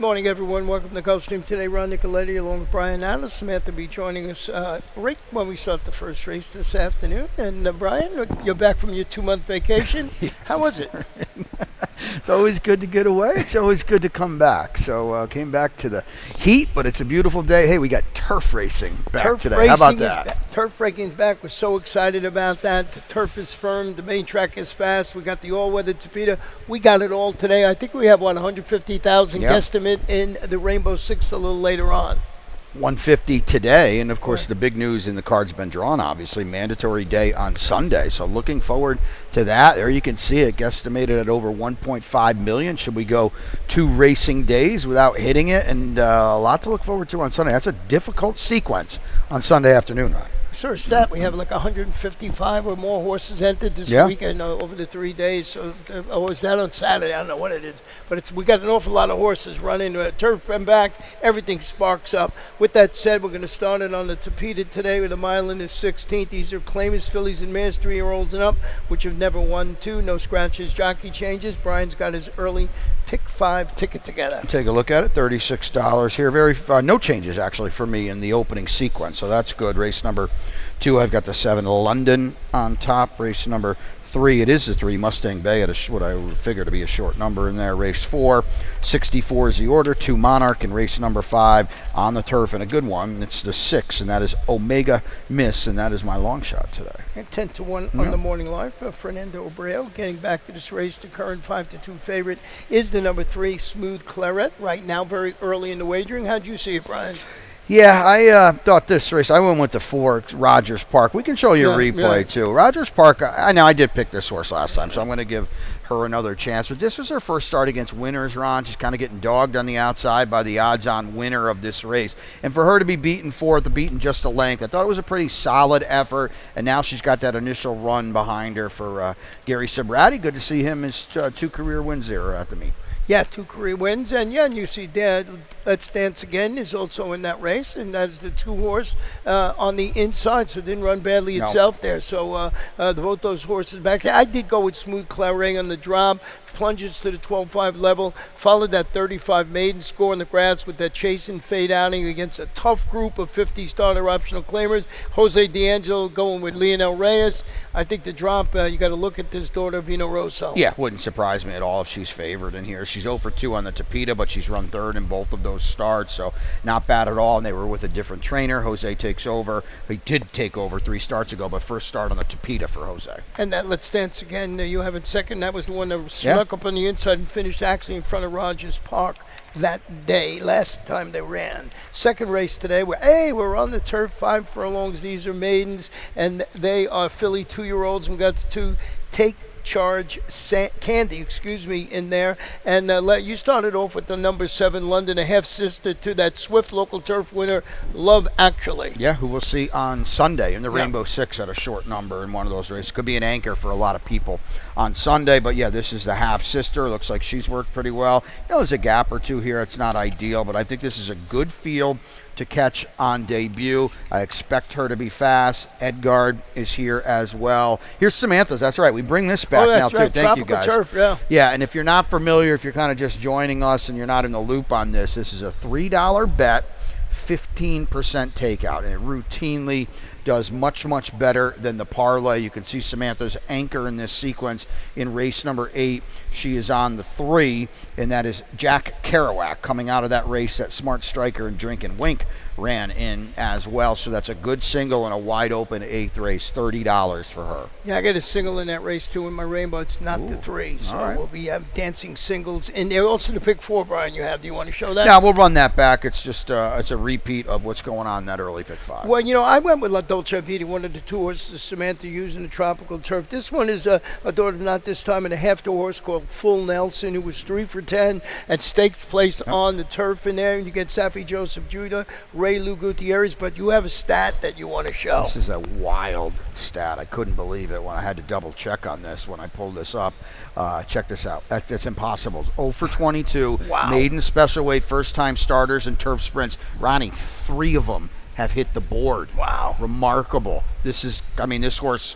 morning, everyone. Welcome to Gulfstream today. Ron Nicoletti along with Brian Allen. Samantha will be joining us right when we start the first race this afternoon. And Brian, you're back from your 2-month vacation. How was it? It's always good to get away. It's always good to come back. So came back to the heat, but it's a beautiful day. Hey, we got turf racing back today. How about that? Turf racing is back. We're so excited about that. The turf is firm. The main track is fast. We got the all-weather Tapeta. We got it all today. I think we have, 150,000 guesstimate in the Rainbow Six a little later on. 150 today, and of course the big news in the card's been drawn, obviously, mandatory day on Sunday. So looking forward to that. There you can see it, guesstimated at over 1.5 million. Should we go 2 racing days without hitting it? And a lot to look forward to on Sunday. That's a difficult sequence on Sunday afternoon, right? I saw a stat. We have like 155 or more horses entered this weekend over the 3 days. So, is that on Saturday? I don't know what it is. But we got an awful lot of horses running. Turf and back, everything sparks up. With that said, we're going to start it on the Tapeta today with a mile in the 16th. These are claimers, fillies, and mares, 3-year-olds and up, which have never won 2. No scratches, jockey changes. Brian's got his early pick 5 ticket together. Take a look at it. $36 here. Very no changes actually for me in the opening sequence, so that's good. Race number 2, I've got the 7 London on top. Race number 3, it is the 3 Mustang Bay at what I would figure to be a short number in there. Race 4, 64 is the order. 2 Monarch, and race number 5 on the turf, and a good one. It's the 6, and that is Omega Miss, and that is my long shot today. And 10-1 on the morning live. Fernando Abreu getting back to this race. The current 5-2 favorite is the number 3 Smooth Claret. Right now, very early in the wagering. How'd you see it, Brian? Yeah, I thought this race, I went with the 4 Rogers Park. We can show you a replay, too. Rogers Park, I know I did pick this horse last time, so I'm going to give her another chance. But this was her first start against winners, Ron. She's kind of getting dogged on the outside by the odds-on winner of this race. And for her to be beaten 4th, beaten just a length, I thought it was a pretty solid effort. And now she's got that initial run behind her for Gary Sabrati. Good to see him. His 2 career wins there at the meet. Yeah, 2 career wins. And you see there, Let's Dance Again is also in that race, and that is the 2 horse on the inside, so it didn't run badly itself there. So both those horses back there. I did go with Smooth Claret on the drop. Plunges to the 12.5 level, followed that 35 maiden score in the grass with that chase and fade outing against a tough group of 50 starter optional claimers. Jose D'Angelo going with Lionel Reyes. I think the drop, you got to look at this daughter Vino Rosso. Yeah, wouldn't surprise me at all if she's favored in here. She's 0 for 2 on the Tapeta, but she's run 3rd in both of those starts, so not bad at all. And they were with a different trainer. Jose takes over. He did take over 3 starts ago, but first start on the Tapeta for Jose. And that Let's Dance Again, you have in second. That was the one that snuck up on the inside and finished actually in front of Rogers Park that day, last time they ran. Second race today, we're on the turf, 5 furlongs. These are maidens, and they are filly 2-year-olds. We got the 2 Take Charge Candy, in there. And you started off with the number 7 London, a half-sister to that Swift local turf winner, Love Actually. Yeah, who we'll see on Sunday in the Rainbow Six at a short number in one of those races. Could be an anchor for a lot of people on Sunday, but yeah, this is the half-sister. Looks like she's worked pretty well. There's a gap or 2 here. It's not ideal, but I think this is a good field to catch on debut. I expect her to be fast. Edgard is here as well. Here's Samantha's. That's right. We bring this back now, right. too. Thank you, guys. Turf, yeah, and if you're not familiar, if you're kind of just joining us and you're not in the loop on this is a $3 bet, 15% takeout, and it routinely does much, much better than the parlay. You can see Samantha's anchor in this sequence in race number 8. She is on the 3, and that is Jack Kerouac coming out of that race that Smart Striker and Drink and Wink ran in as well. So that's a good single and a wide open 8th race, $30 for her. Yeah, I got a single in that race too in my Rainbow. It's not the 3, so we'll be dancing singles. And they're also the pick 4, Brian, you have. Do you want to show that? Yeah, we'll run that back. It's just it's a repeat of what's going on in that early pick 5. Well, I went with La Dolce Vita, one of the 2 horses Samantha used in the tropical turf. This one is a daughter of Not This Time and a half to horse called Full Nelson, who was 3 for 10 at stakes placed on the turf in there. You get Safi Joseph Judah, Ray Lou Gutierrez, but you have a stat that you want to show. This is a wild stat. I couldn't believe it when I had to double check on this when I pulled this up. Check this out. That's impossible. 0 for 22. Wow. Maiden special weight, first time starters in turf sprints. Ronnie, 3 of them have hit the board. Wow. Remarkable. This horse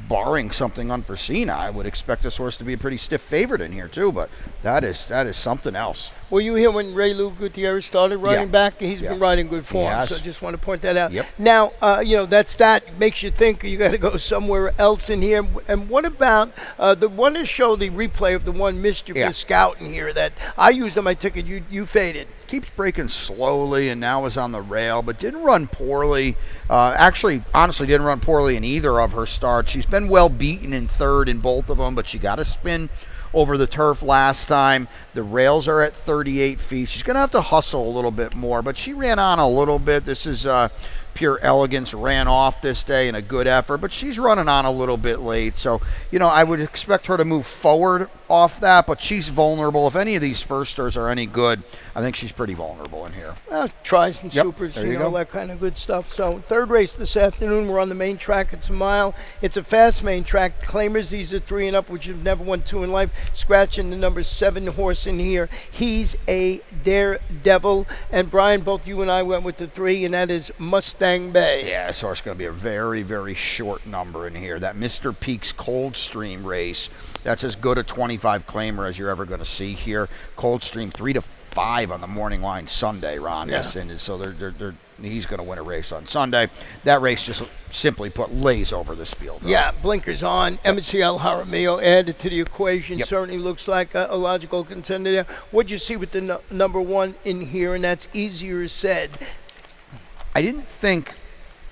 barring something unforeseen, I would expect this horse to be a pretty stiff favorite in here too. But that is something else. Were you here when Ray Lou Gutierrez started riding back? He's been riding good form, so I just want to point that out. Yep. Now, that makes you think you got to go somewhere else in here. And what about the one to show the replay of the one Mischievous Scout in here that I used on my ticket? You faded. Keeps breaking slowly and now is on the rail, but didn't run poorly. Actually, honestly, didn't run poorly in either of her starts. She's been well beaten in third in both of them, but she got a spin over the turf last time. The rails are at 38 feet. She's going to have to hustle a little bit more, but she ran on a little bit. This is Pure Elegance ran off this day in a good effort, but she's running on a little bit late. So, I would expect her to move forward off that, but she's vulnerable. If any of these firsters are any good, I think she's pretty vulnerable in here. Tries and supers, all that kind of good stuff. So, third race this afternoon, we're on the main track. It's a mile. It's a fast main track. Claimers, these are 3 and up, which have never won 2 in life. Scratching the number 7 horse in here. He's a daredevil. And Brian, both you and I went with the 3, and that is Mustang Bay. Yeah, this horse is going to be a very, very short number in here. That Mr. Peaks Coldstream race, that's as good a 25 claimer as you're ever going to see here. Coldstream 3 to 5 on the morning line Sunday, Ron. Yeah. And so he's going to win a race on Sunday. That race just simply put lays over this field. Right? Yeah, blinkers on. MCL Jaramillo added to the equation. Certainly looks like a logical contender there. What'd you see with the number 1 in here? And that's easier said. I didn't think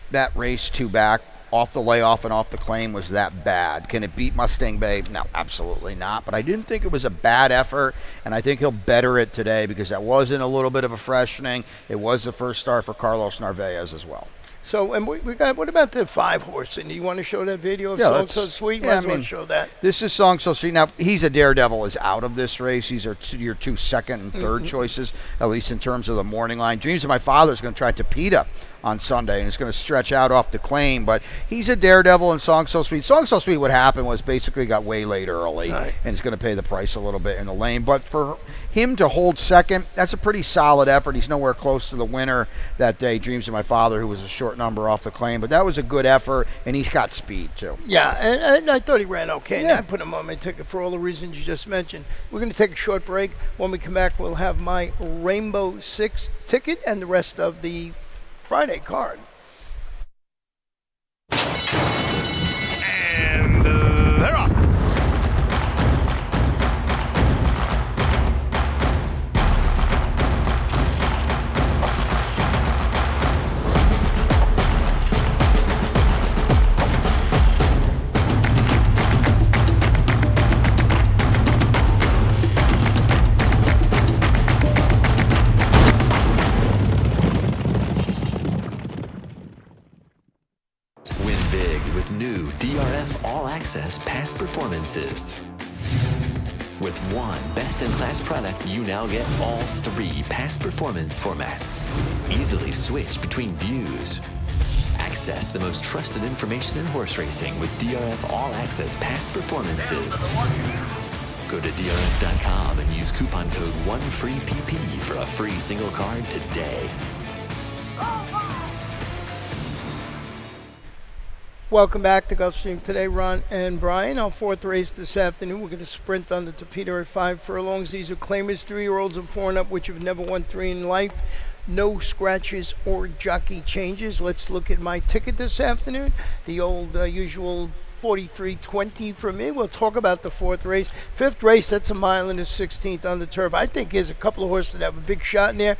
that race 2 back off the layoff and off the claim was that bad. Can it beat Mustang Bay? No, absolutely not. But I didn't think it was a bad effort, and I think he'll better it today because that wasn't a little bit of a freshening. It was the first start for Carlos Narvaez as well. So, and we got, what about the 5 horse? And do you want to show that video of Song So Sweet? Yeah, Might as well show that. This is Song So Sweet. Now, He's a Daredevil is out of this race. These are your 2 second and third choices, at least in terms of the morning line. Dreams of My Father is going to try Topeta on Sunday, and it's going to stretch out off the claim, but He's a Daredevil and Song So Sweet. Song So Sweet, what happened was basically got waylaid early, and it's going to pay the price a little bit in the lane. But for him to hold second, that's a pretty solid effort. He's nowhere close to the winner that day, Dreams of My Father, who was a short number off the claim, but that was a good effort, and he's got speed too. Yeah, and I thought he ran okay. Yeah. I put him on my ticket for all the reasons you just mentioned. We're going to take a short break. When we come back, we'll have my Rainbow 6 ticket and the rest of the Friday card. And they're off. Access past performances. With one best-in-class product, you now get all 3 past performance formats. Easily switch between views. Access the most trusted information in horse racing with DRF All Access past performances. Go to drf.com and use coupon code 1FREEPP for a free single card today. Welcome back to Gulfstream today, Ron and Brian. Our 4th race this afternoon. We're going to sprint on the Topeta at 5 furlongs. These are claimers, 3-year-olds and 4 and up, which have never won 3 in life. No scratches or jockey changes. Let's look at my ticket this afternoon. The old usual 43.20 for me. We'll talk about the 4th race. 5th race, that's a mile and a 16th on the turf. I think there's a couple of horses that have a big shot in there.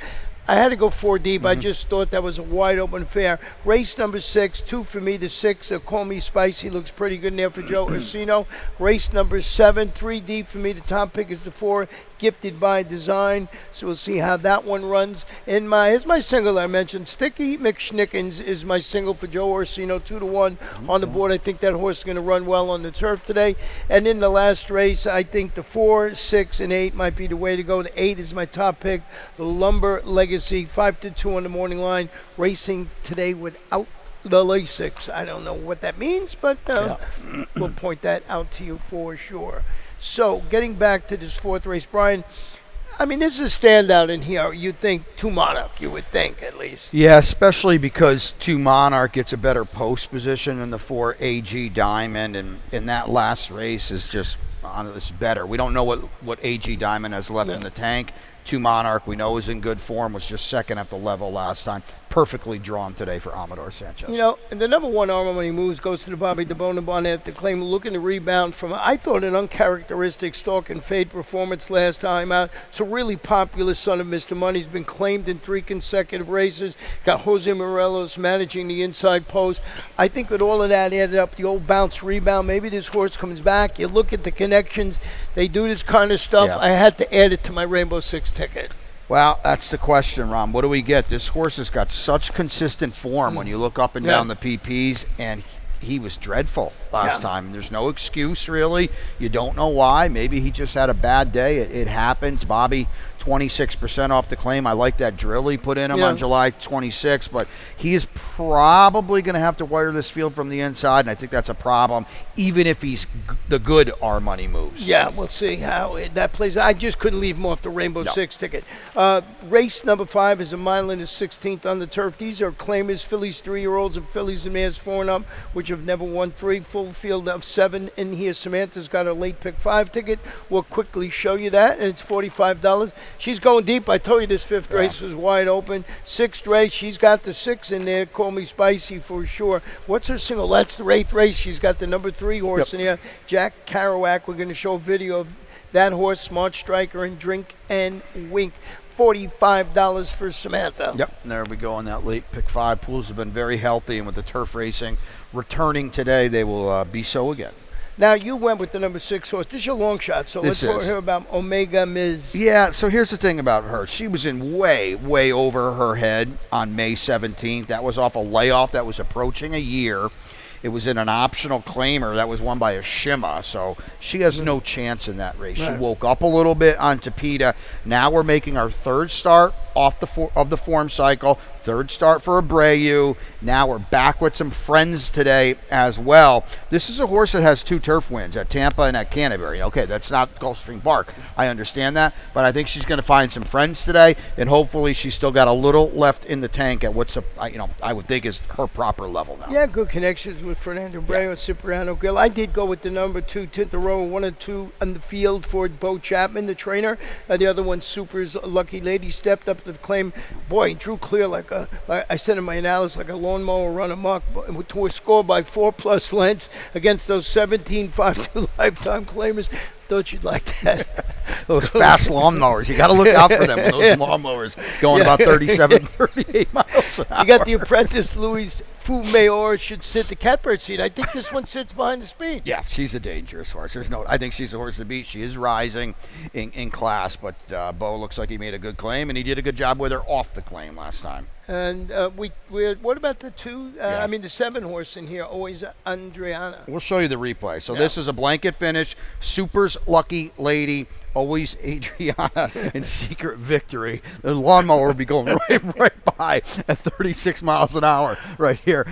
I had to go 4 deep. I just thought that was a wide open fair. Race number 6, 2 for me. The 6, Call Me Spicy, looks pretty good in there for Joe Orsino. Race number 7, 3 deep for me. The top pick is the 4, Gifted by Design. So we'll see how that one runs. Here's my single I mentioned. Sticky McSchnickens is my single for Joe Orsino, 2 to 1 on the board. I think that horse is going to run well on the turf today. And in the last race, I think the 4, 6, and 8 might be the way to go. The 8 is my top pick. The Lumber Legacy, 5 to 2 on the morning line. Racing today without the Lasix. I don't know what that means, but we'll point that out to you for sure. So, getting back to this 4th race, Brian, I mean, this is a standout in here. You'd think Two Monarch, you would think at least. Yeah, especially because Two Monarch gets a better post position than the 4 AG Diamond, and in that last race is just it's better. We don't know what AG Diamond has left in the tank. Two Monarch, we know, is in good form, was just second at the level last time. Perfectly drawn today for Amador Sanchez. You know, and the number one armor when he moves goes to the Bobby DeBonabon after claim, looking to rebound from, I thought, an uncharacteristic stalk and fade performance last time out. It's a really popular son of Mr. Money. He's been claimed in 3 consecutive races. Got Jose Morelos managing the inside post. I think with all of that added up, the old bounce rebound, maybe this horse comes back. You look at the connections. They do this kind of stuff. Yeah. I had to add it to my Rainbow Six ticket. Well, that's the question, Ron. What do we get? This horse has got such consistent form when you look up and down the PPs, and he was dreadful last time. There's no excuse, really. You don't know why. Maybe he just had a bad day. It happens. Bobby, 26% off the claim. I like that drill he put in him on July 26th, but he is probably going to have to wire this field from the inside, and I think that's a problem, even if he's the good our money moves. Yeah, we'll see how that plays. I just couldn't leave him off the Rainbow Six ticket. Race number 5 is a mile and a 16th on the turf. These are claimers, fillies 3-year-olds and fillies and mares 4 and up, which have never won 3. Full field of 7 in here. Samantha's got a late pick 5 ticket. We'll quickly show you that, and it's $45. She's going deep. I told you this 5th race was wide open. 6th race, she's got the 6 in there. Call me spicy for sure. What's her single? That's the 8th race. She's got the number 3 horse in here, Jack Kerouac. We're going to show a video of that horse, Smart Striker, and Drink and Wink. $45 for Samantha. Yep, and there we go on that late pick 5. Pools have been very healthy, and with the turf racing returning today, they will be so again. Now, you went with the number 6 horse. This is your long shot, so let's hear about Omega Ms. Yeah, so here's the thing about her. She was in way, way over her head on May 17th. That was off a layoff that was approaching a year. It was in an optional claimer that was won by a Shima, so she has no chance in that race. She woke up a little bit on Tapeta. Now we're making our 3rd start off the form cycle. 3rd start for Abreu. Now we're back with some friends today as well. This is a horse that has 2 turf wins at Tampa and at Canterbury. Okay, that's not Gulfstream Park. I understand that, but I think she's going to find some friends today, and hopefully she's still got a little left in the tank at what's I would think is her proper level now. Yeah, good connections with Fernando Abreu and Cipriano Gil. I did go with the number 2 Tintaroa, 1 and 2 on the field for Bo Chapman, the trainer. The other one, Super's Lucky Lady, stepped up to the claim. Boy, he drew clear like I said in my analysis, like a lawnmower run amok, to a score by 4+ lengths against those 17 5-2 lifetime claimers. Thought you'd like that. Those fast lawnmowers. You got to look out for them when those lawnmowers going about 37, 38 miles an hour. You got the apprentice, Louis Fumayor, should sit the catbird seat. I think this one sits behind the speed. Yeah, she's a dangerous horse. I think she's a horse to beat. She is rising in class, but Bo looks like he made a good claim, and he did a good job with her off the claim last time. And what about the 2? The 7 horse in here, always Adriana. We'll show you the replay. So this is a blanket finish. Super's Lucky Lady, always Adriana, and Secret Victory. The lawnmower would be going right by at 36 miles an hour right here.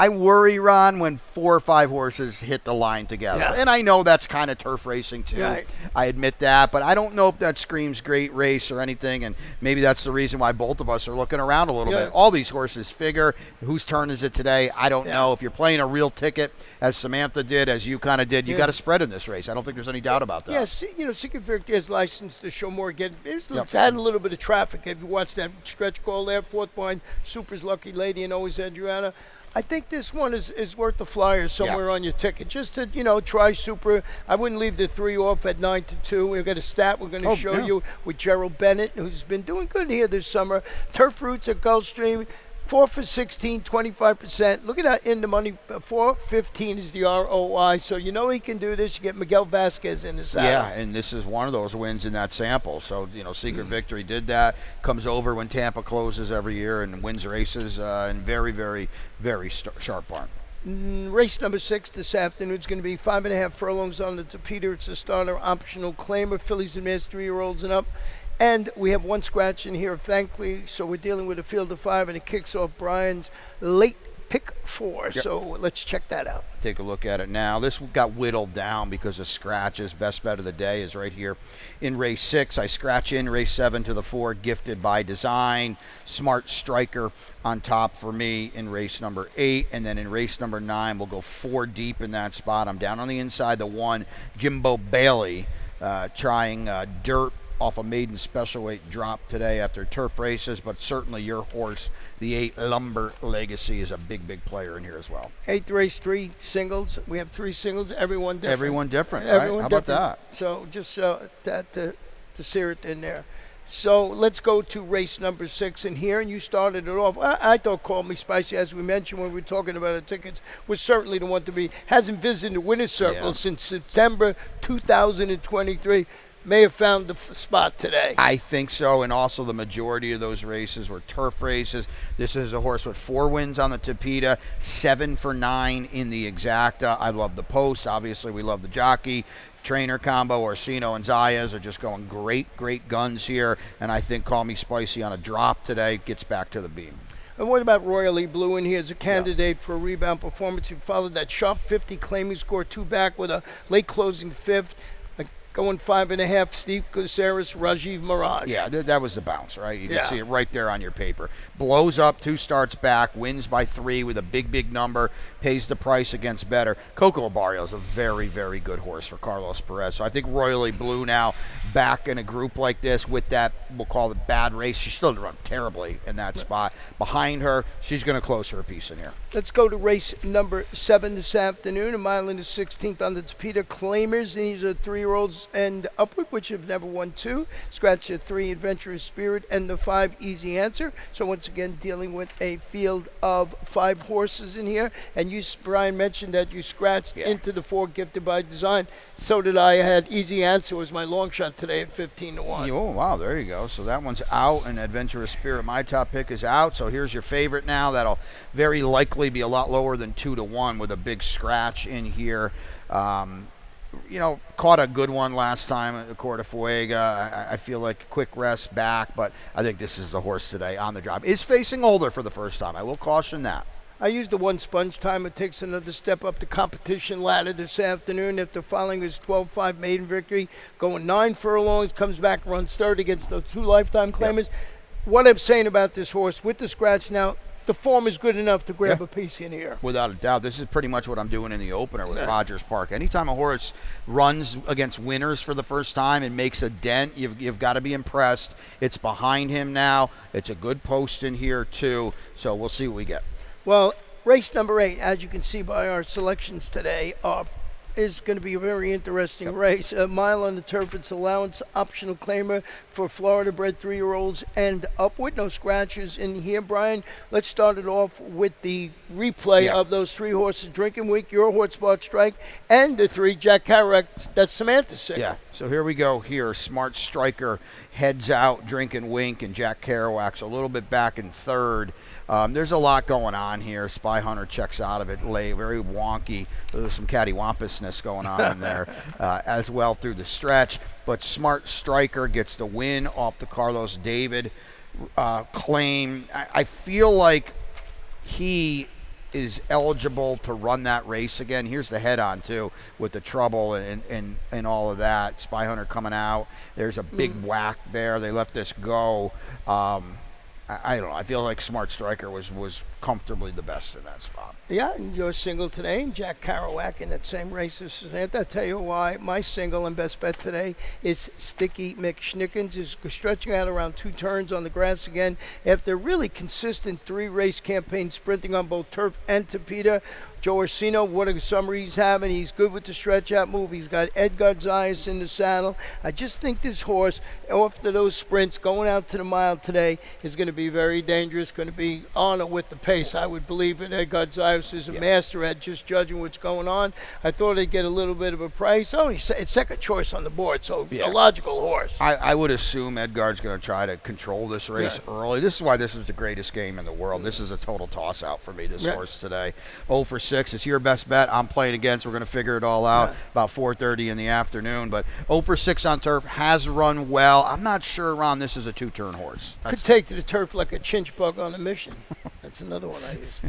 I worry, Ron, when 4 or 5 horses hit the line together. Yeah. And I know that's kind of turf racing, too. Right. I admit that. But I don't know if that screams great race or anything. And maybe that's the reason why both of us are looking around a little bit. All these horses figure. Whose turn is it today? I don't know. If you're playing a real ticket, as Samantha did, as you kind of did, you got to spread in this race. I don't think there's any doubt about that. Yes, Secret Victory has license to show more again. It's had a little bit of traffic. If you watch that stretch call there, 4th line, Super's Lucky Lady and always Adriana. I think this one is worth the flyer somewhere on your ticket. Just to, try Super. I wouldn't leave the 3 off at 9-2. We've got a stat we're going to show you with Gerald Bennett, who's been doing good here this summer. Turf Roots at Gulfstream. 4 for 16, 25%. Look at that in the money. 4.15 is the ROI. So he can do this. You get Miguel Vasquez in the saddle. Yeah, and this is one of those wins in that sample. So, Secret Victory did that. Comes over when Tampa closes every year and wins races in very, very, very sharp barn. Race number 6 this afternoon is going to be 5.5 furlongs on the Tapeta. It's a starter optional claimer. Fillies and mares 3-year-olds and up. And we have 1 scratch in here, thankfully, so we're dealing with a field of 5, and it kicks off Brian's late pick 4. So let's check that out. Take a look at it now. This got whittled down because of scratches. Best bet of the day is right here in race 6. I scratch in race 7 to the 4, Gifted by Design. Smart Striker on top for me in race number 8. And then in race number 9, we'll go 4 deep in that spot. I'm down on the inside, the 1, Jimbo Bailey, trying dirt off a maiden special weight drop today after turf races, but certainly your horse, the 8 Lumber Legacy, is a big player in here as well. 8th race, 3 singles. We have 3 singles, everyone different. Everyone different, right? Everyone How about different. that? So just that to sear it in there. So let's go to race number 6 in here, and you started it off. I thought Call Me Spicy, as we mentioned when we were talking about the tickets, was certainly the one to be. Hasn't visited the winner's circle since September 2023. May have found the spot today. I think so, and also the majority of those races were turf races. This is a horse with 4 wins on the Tapeta, 7 for 9 in the Exacta. I love the post. Obviously, we love the jockey. Trainer combo, Orsino and Zayas are just going great guns here, and I think Call Me Spicy on a drop today gets back to the beam. And what about Royally Blue in here as a candidate for a rebound performance? He followed that sharp 50 claiming score 2 back with a late closing 5th. Going 5.5, Steve Gutierrez, Rajiv Mirage. Yeah, that was the bounce, right? You can see it right there on your paper. Blows up, 2 starts back, wins by 3 with a big number, pays the price against better. Coco Barrio is a very good horse for Carlos Perez. So I think Royally Blue now back in a group like this with that, we'll call it bad race. She still didn't run terribly in that spot. Behind her, she's going to close her a piece in here. Let's go to race number 7 this afternoon. A mile in the 16th on the Tapeta Claimers. These are 3-year-olds and upward, which have never won 2. Scratch the 3, Adventurous Spirit, and the 5, Easy Answer. So once again, dealing with a field of 5 horses in here. And you, Brian, mentioned that you scratched into the 4, Gifted by Design. So did I. I had Easy Answer was my long shot today at 15-1. Oh, wow, there you go. So that one's out, and Adventurous Spirit, my top pick, is out. So here's your favorite now. That'll very likely be a lot lower than 2-1 with a big scratch in here. Caught a good one last time at the Corte Fuega. I feel like quick rest back, but I think this is the horse today on the job. Is facing older for the first time. I will caution that. I used the 1 sponge time. It takes another step up the competition ladder this afternoon after following his 12-5 maiden victory. Going 9 furlongs, comes back, runs third against the 2 lifetime claimers. Yep. What I'm saying about this horse, with the scratch now, the form is good enough to grab a piece in here. Without a doubt. This is pretty much what I'm doing in the opener with Rogers Park. Anytime a horse runs against winners for the first time and makes a dent, you've got to be impressed. It's behind him now. It's a good post in here, too. So we'll see what we get. Well, race number 8, as you can see by our selections today, is going to be a very interesting race. A mile on the turf. It's allowance optional claimer for Florida-bred 3-year-olds and upward. No scratches in here, Brian. Let's start it off with the replay of those 3 horses. Drinking Week, Your Horse Spot Strike, and the 3 Jack Kerouac. That's Samantha's singer. Yeah. So here we go here. Smart Striker heads out. Drinking Wink, and Jack Kerouac's a little bit back in third. There's a lot going on here. Spy Hunter checks out of it late, very wonky. There's some cattywampusness going on in there as well through the stretch. But Smart Striker gets the win off the Carlos David claim. I feel like he is eligible to run that race again. Here's the head-on, too, with the trouble and all of that. Spy Hunter coming out. There's a big whack there. They let this go. I don't know. I feel like Smart Striker was comfortably the best in that spot. Yeah, and your single today, and Jack Kerouac in that same race as Samantha. I'll tell you why. My single and best bet today is Sticky McSchnickens. Is stretching out around 2 turns on the grass again after a really consistent 3-race campaign sprinting on both turf and Tapeta. Joe Orsino, what a summer he's having. He's good with the stretch-out move. He's got Edgar Zayas in the saddle. I just think this horse, after those sprints, going out to the mile today, is going to be very dangerous, going to be on it with the pace. I would believe that Edgar Zayas is a master at just judging what's going on. I thought he'd get a little bit of a price. Oh, it's second choice on the board, so a logical horse. I would assume Edgar's going to try to control this race early. This is why this is the greatest game in the world. This is a total toss-out for me, this horse today. 0 for 6. It's your best bet. I'm playing against. We're going to figure it all out about 4:30 in the afternoon. But 0 for 6 on turf, has run well. I'm not sure, Ron, this is a 2-turn horse. Could take to the turf like a chinch bug on a mission. That's another one I use.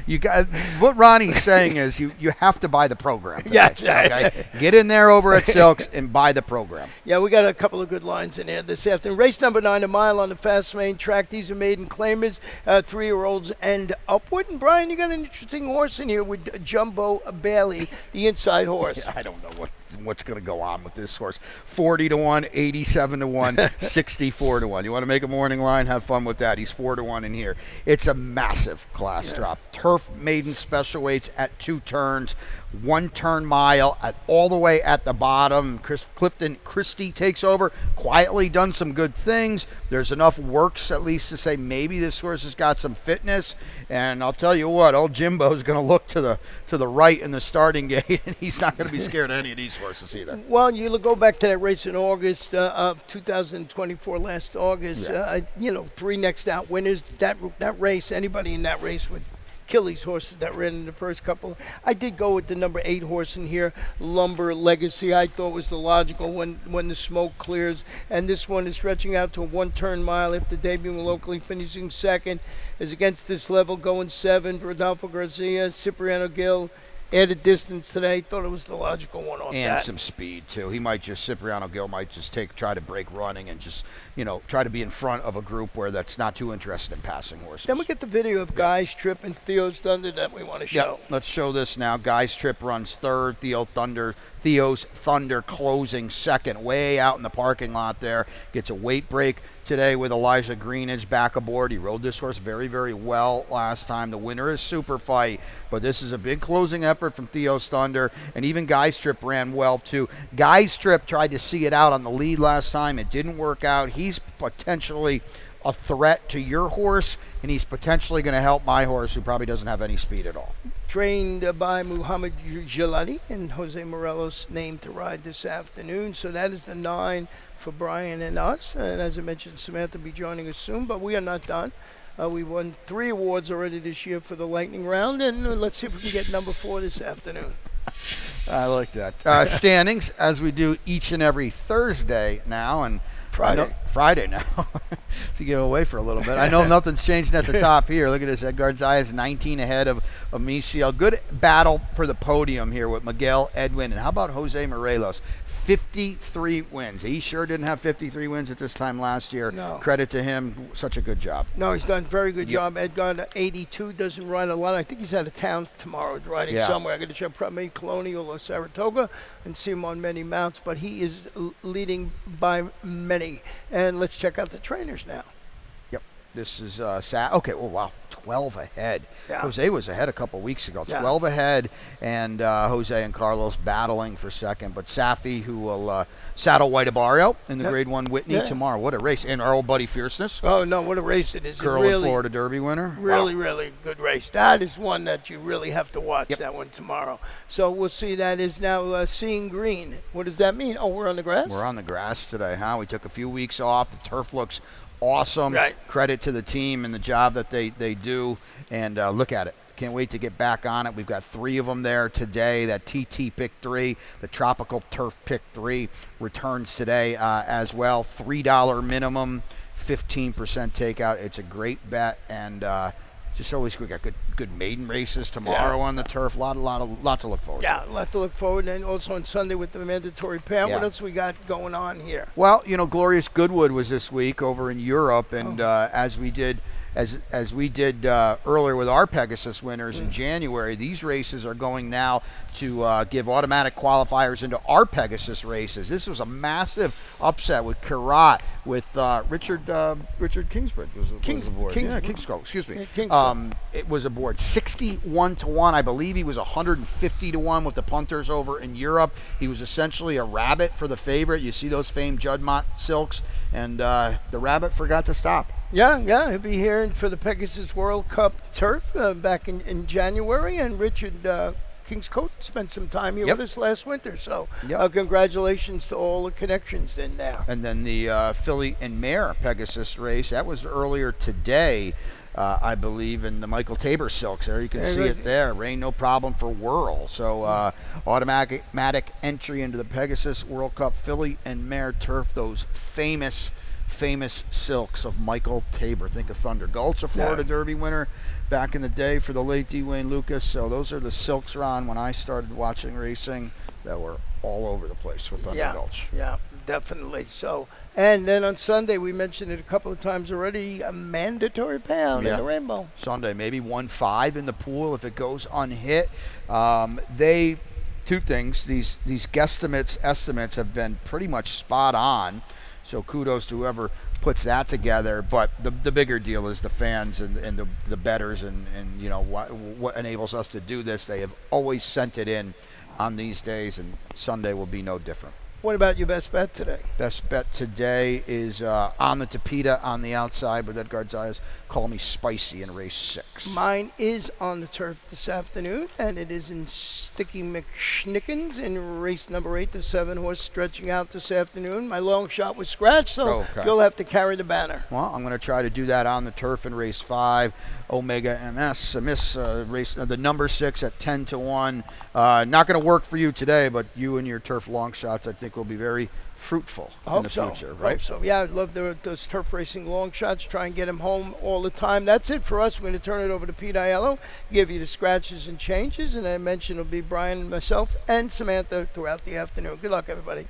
You got what Ronnie's saying is you have to buy the program today, Yes. okay? Get in there over at Silks and buy the program. Yeah, we got a couple of good lines in there this afternoon. Race number 9, a mile on the fast main track. These are maiden claimers, 3-year-olds and upward. And Brian, you got an interesting horse in here with Jumbo Bailey, the inside horse. I don't know what's going to go on with this horse. 40-1, 87-1, 64-1. You want to make a morning line? Have fun with that. He's 4-1 in here. It's a massive class drop. Turf maiden special weights at 2 turns, 1 turn mile at all the way at the bottom. Clifton Christie takes over, quietly done some good things. There's enough works at least to say maybe this horse has got some fitness. And I'll tell you what, old Jimbo's going to look to the right in the starting gate, and he's not going to be scared of any of these horses either. Well, you go back to that race in August of 2024, last August. 3 next out winners. That race, anybody in that race would kill these horses that ran in the first couple. I did go with the number 8 horse in here, Lumber Legacy. I thought was the logical when the smoke clears. And this one is stretching out to a 1-turn mile after debuting locally, finishing second. Is against this level, going 7. Rodolfo Garcia, Cipriano Gil. Added distance today. Thought it was the logical one off and that. Some speed too. He might just Cipriano Gil might just try to break running and just try to be in front of a group where that's not too interested in passing horses. Then we get the video of Guy's Trip and Theo's Thunder that we want to show. Yeah, let's show this now. Guy's Trip runs 3rd. Theo's Thunder closing 2nd, way out in the parking lot there. Gets a weight break today with Elijah Greenidge back aboard. He rode this horse very, very well last time. The winner is Super Fight, but this is a big closing effort from Theo's Thunder, and even Guy's Trip ran well too. Guy's Trip tried to see it out on the lead last time. It didn't work out. He's potentially a threat to your horse, and he's potentially going to help my horse, who probably doesn't have any speed at all. Trained by Muhammad Jalali and Jose Morelos, named to ride this afternoon. So that is the 9 for Brian and us. And as I mentioned, Samantha will be joining us soon, but we are not done. We won 3 awards already this year for the lightning round, and let's see if we can get number 4 this afternoon. I like that. Standings, as we do each and every Thursday now, and Friday now. To get away for a little bit. I know nothing's changing at the top here. Look at this. Edgar Zayas 19 ahead of Misiel. Good battle for the podium here with Miguel Edwin. And how about Jose Morelos? 53 wins. He sure didn't have 53 wins at this time last year. No. Credit to him. Such a good job. No, he's done a very good job. Edgar, 82, doesn't ride a lot. I think he's out of town tomorrow, riding somewhere. I'm going to check probably Colonial or Saratoga and see him on many mounts, but he is leading by many. And let's check out the trainers now. Yep. This is okay. Oh, wow. 12 ahead. Yeah. Jose was ahead a couple weeks ago. Yeah. 12 ahead, and Jose and Carlos battling for second. But Safi, who will saddle White Abario in the Grade 1 Whitney tomorrow. What a race. And our old buddy Fierceness. Oh, no, what a race it is. Curling really, Florida Derby winner. Really, really good race. That is one that you really have to watch, that one tomorrow. So we'll see. That is now Seeing Green. What does that mean? Oh, we're on the grass? We're on the grass today, huh? We took a few weeks off. The turf looks awesome. Right. Credit to the team and the job that they do. And look at it. Can't wait to get back on it. We've got 3 of them there today. That TT Pick 3, the Tropical Turf Pick 3 returns today as well. $3 minimum, 15% takeout. It's a great bet. And just always we got good maiden races tomorrow on the turf. Lot to look forward to. Yeah, a lot to look forward, and also on Sunday with the mandatory pair. What else we got going on here? Well, Glorious Goodwood was this week over in Europe, and as we did earlier with our Pegasus winners in January, these races are going now to give automatic qualifiers into our Pegasus races. This was a massive upset with Karat, with Richard Kingsbridge was aboard. Kingscote, excuse me. It was aboard 61-1. I believe he was 150-1 with the punters over in Europe. He was essentially a rabbit for the favorite. You see those famed Juddmonte Silks, and the rabbit forgot to stop. Yeah, he'll be here for the Pegasus World Cup turf back in January, and Richard Kingscote spent some time here with us last winter, so congratulations to all the connections in there. And then the Filly and Mare Pegasus race, that was earlier today, I believe, in the Michael Tabor Silks. There you can see it there. Rain no problem for Whirl. So automatic entry into the Pegasus World Cup Filly and Mare turf, those famous famous silks of Michael Tabor. Think of Thunder Gulch, a Florida Derby winner back in the day for the late D. Wayne Lucas. So those are the silks, Ron, when I started watching racing, that were all over the place with Thunder Gulch. Yeah, definitely. So, and then on Sunday, we mentioned it a couple of times already, a mandatory pound in the Rainbow. Sunday, maybe 1.5 in the pool if it goes unhit. Two things, these estimates have been pretty much spot on. So kudos to whoever puts that together. But the bigger deal is the fans and the bettors and you know what enables us to do this. They have always sent it in on these days, and Sunday will be no different. What about your best bet today? Best bet today is on the Tapeta on the outside with Edgar Zayas. Call me spicy in race 6. Mine is on the turf this afternoon, and it is in Sticky McSchnickens in race number 8, the 7-horse stretching out this afternoon. My long shot was scratched, so you'll have to carry the banner. Well, I'm going to try to do that on the turf in race 5. Omega MS, race the number 6 at 10-1. Not going to work for you today, but you and your turf long shots, I think, will be very fruitful in the future, right? Hope so. Yeah, I'd love those turf racing long shots. Try and get them home all the time. That's it for us. We're going to turn it over to Pete Aiello, give you the scratches and changes, and I mentioned it'll be Brian and myself and Samantha throughout the afternoon. Good luck, everybody.